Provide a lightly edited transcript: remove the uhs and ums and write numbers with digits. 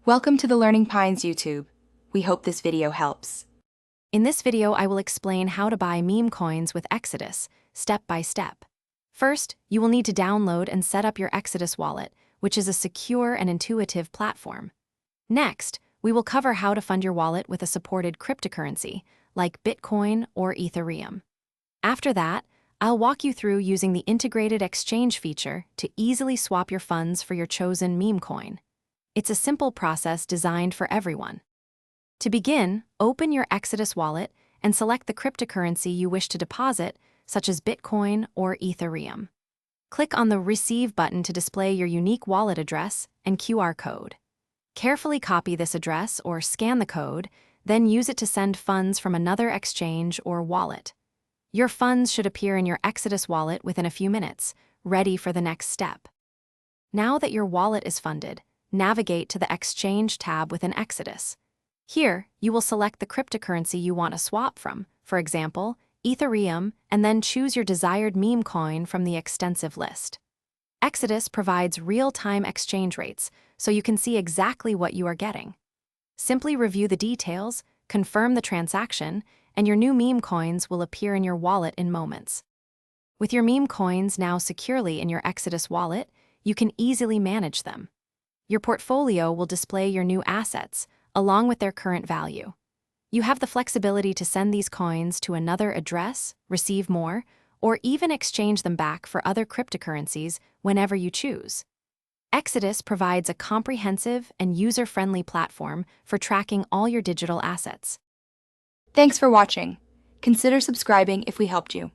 Welcome to the Learning Pines YouTube. We hope this video helps. In this video, I will explain how to buy meme coins with Exodus, step by step. First, you will need to download and set up your Exodus wallet, which is a secure and intuitive platform. Next, we will cover how to fund your wallet with a supported cryptocurrency, like Bitcoin or Ethereum. After that, I'll walk you through using the integrated exchange feature to easily swap your funds for your chosen meme coin. It's a simple process designed for everyone. To begin, open your Exodus wallet and select the cryptocurrency you wish to deposit, such as Bitcoin or Ethereum. Click on the Receive button to display your unique wallet address and QR code. Carefully copy this address or scan the code, then use it to send funds from another exchange or wallet. Your funds should appear in your Exodus wallet within a few minutes, ready for the next step. Now that your wallet is funded, navigate to the Exchange tab within Exodus. Here, you will select the cryptocurrency you want to swap from, for example, Ethereum, and then choose your desired meme coin from the extensive list. Exodus provides real-time exchange rates, so you can see exactly what you are getting. Simply review the details, confirm the transaction, and your new meme coins will appear in your wallet in moments. With your meme coins now securely in your Exodus wallet, you can easily manage them. Your portfolio will display your new assets, along with their current value. You have the flexibility to send these coins to another address, receive more, or even exchange them back for other cryptocurrencies whenever you choose. Exodus provides a comprehensive and user-friendly platform for tracking all your digital assets. Thanks for watching. Consider subscribing if we helped you.